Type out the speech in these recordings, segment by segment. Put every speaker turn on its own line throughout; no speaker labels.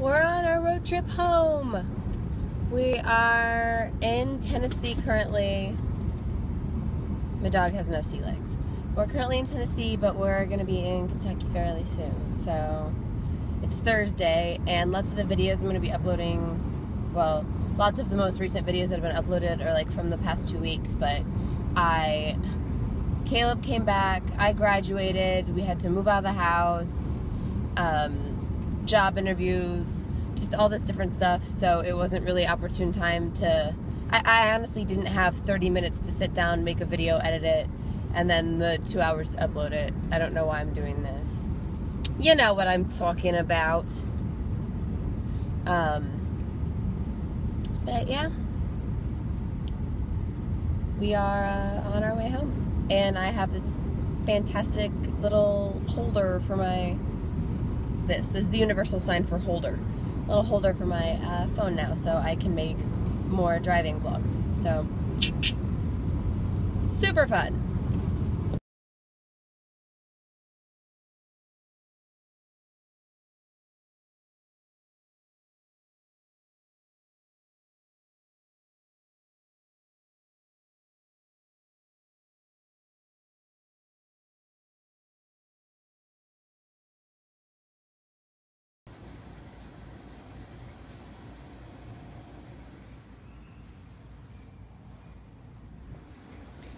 We're on our road trip home. We are in Tennessee currently. My dog has no sea legs. We're currently in Tennessee, but we're going to be in Kentucky fairly soon. So it's Thursday, and lots of the videos I'm going to be uploading, well, lots of the most recent videos that have been uploaded are like from the past 2 weeks, but Caleb came back, I graduated, we had to move out of the house, job interviews, just all this different stuff, so it wasn't really opportune time to, I honestly didn't have 30 minutes to sit down, make a video, edit it, and then the 2 hours to upload it. I don't know why I'm doing this. You know what I'm talking about. But yeah, we are on our way home, and I have this fantastic little holder for my, this is the universal sign for holder, little holder for my phone now, so I can make more driving vlogs. So super fun.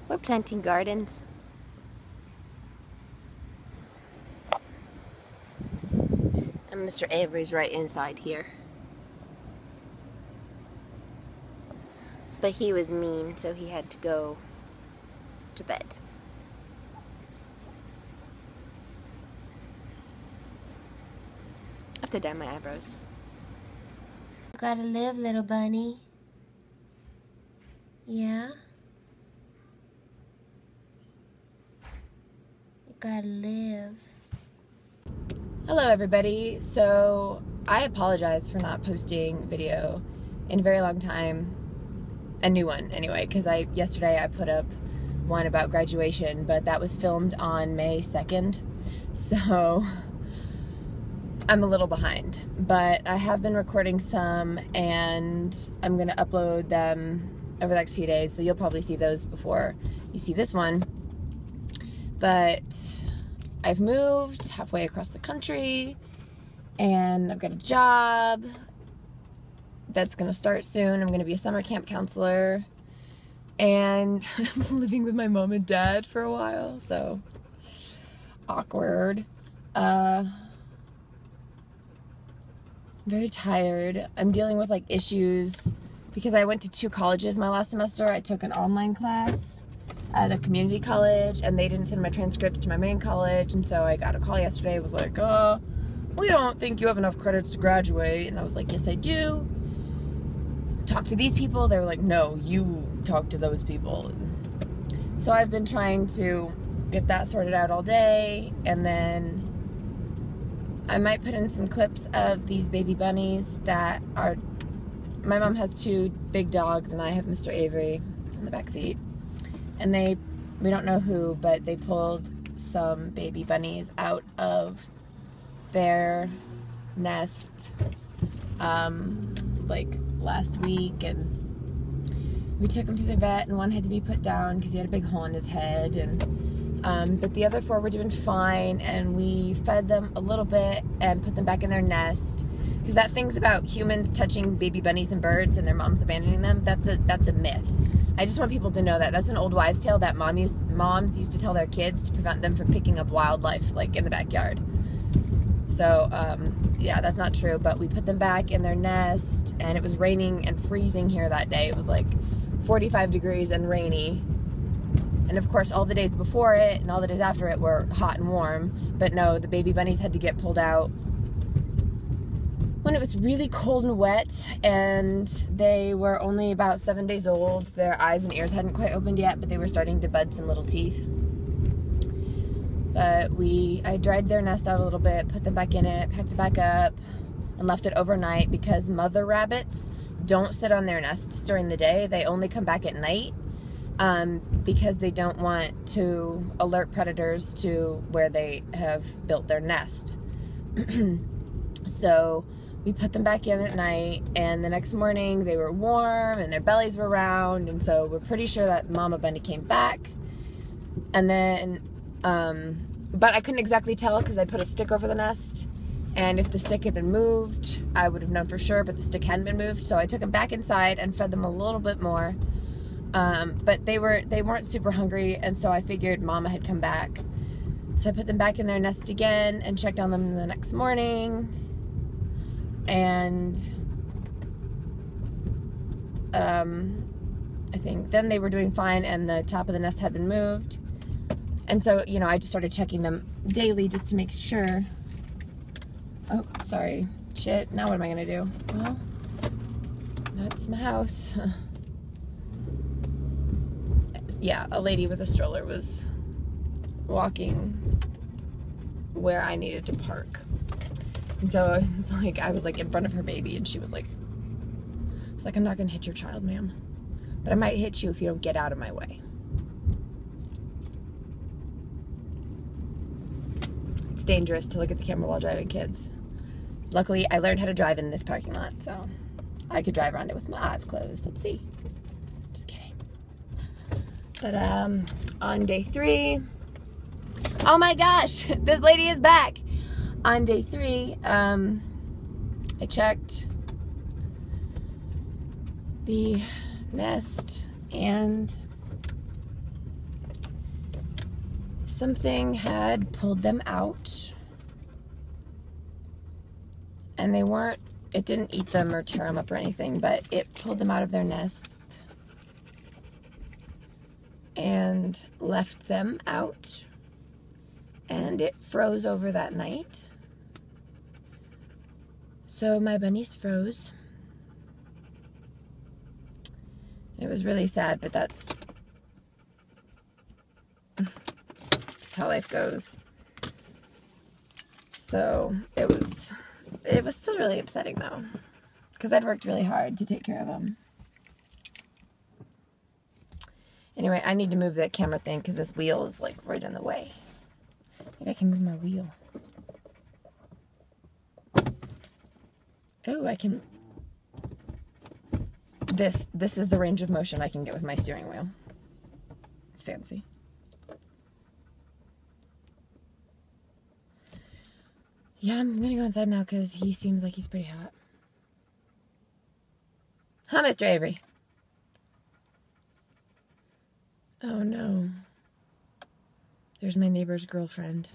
We're planting gardens. And Mr. Avery's right inside here. But he was mean, so he had to go to bed. I have to dye my eyebrows. You gotta live, little bunny. Yeah? Gotta live. Hello everybody. So I apologize for not posting video in a very long time. A new one anyway, because yesterday I put up one about graduation, but that was filmed on May 2nd. So I'm a little behind, but I have been recording some and I'm gonna upload them over the next few days, so you'll probably see those before you see this one. But I've moved halfway across the country, and I've got a job that's gonna start soon. I'm gonna be a summer camp counselor, and I'm living with my mom and dad for a while, so awkward. I'm very tired. I'm dealing with like issues because I went to 2 colleges my last semester. I took an online class at a community college, and they didn't send my transcripts to my main college, and so I got a call yesterday. It was like, we don't think you have enough credits to graduate. And I was like, yes I do. Talk to these people. They were like, no, you talk to those people. And so I've been trying to get that sorted out all day, and then I might put in some clips of these baby bunnies that are, my mom has 2 big dogs and I have Mr. Avery in the back seat. And we don't know who, but they pulled some baby bunnies out of their nest like last week, and we took him to the vet, and one had to be put down because he had a big hole in his head, and but the other 4 were doing fine, and we fed them a little bit and put them back in their nest, because that thing's about humans touching baby bunnies and birds and their moms abandoning them, that's a myth. I just want people to know that that's an old wives' tale that moms used to tell their kids to prevent them from picking up wildlife, like in the backyard. So, yeah, that's not true, but we put them back in their nest, and it was raining and freezing here that day. It was like 45 degrees and rainy. And of course, all the days before it and all the days after it were hot and warm, but no, the baby bunnies had to get pulled out when it was really cold and wet, and they were only about 7 days old. Their eyes and ears hadn't quite opened yet, but they were starting to bud some little teeth. But I dried their nest out a little bit, put them back in it, packed it back up, and left it overnight, because mother rabbits don't sit on their nests during the day. They only come back at night, because they don't want to alert predators to where they have built their nest. So we put them back in at night, and the next morning they were warm and their bellies were round, and so we're pretty sure that Mama Bunny came back. And then, but I couldn't exactly tell because I put a stick over the nest, and if the stick had been moved, I would have known for sure, but the stick hadn't been moved, so I took them back inside and fed them a little bit more. But they weren't super hungry, and so I figured Mama had come back. So I put them back in their nest again and checked on them the next morning. And I think then they were doing fine, and the top of the nest had been moved. And so, you know, I just started checking them daily just to make sure. Oh, sorry. Shit, now what am I gonna do? Well, that's my house. Yeah, a lady with a stroller was walking where I needed to park. And so it's like, I was like in front of her baby, and she was like, it's like, I'm not gonna hit your child, ma'am, but I might hit you if you don't get out of my way. It's dangerous to look at the camera while driving, kids. Luckily, I learned how to drive in this parking lot, so I could drive around it with my eyes closed. Let's see. Just kidding. But on day 3, oh my gosh, this lady is back. On day 3, I checked the nest, and something had pulled them out, and it didn't eat them or tear them up or anything, but it pulled them out of their nest and left them out, and it froze over that night. So my bunnies froze. It was really sad, but that's how life goes. So it was still really upsetting though, because I'd worked really hard to take care of them. Anyway, I need to move that camera thing because this wheel is like right in the way. Maybe I can move my wheel. Oh, I can. This is the range of motion I can get with my steering wheel. It's fancy. Yeah, I'm gonna go inside now because he seems like he's pretty hot. Huh, Mr. Avery? Oh no. There's my neighbor's girlfriend.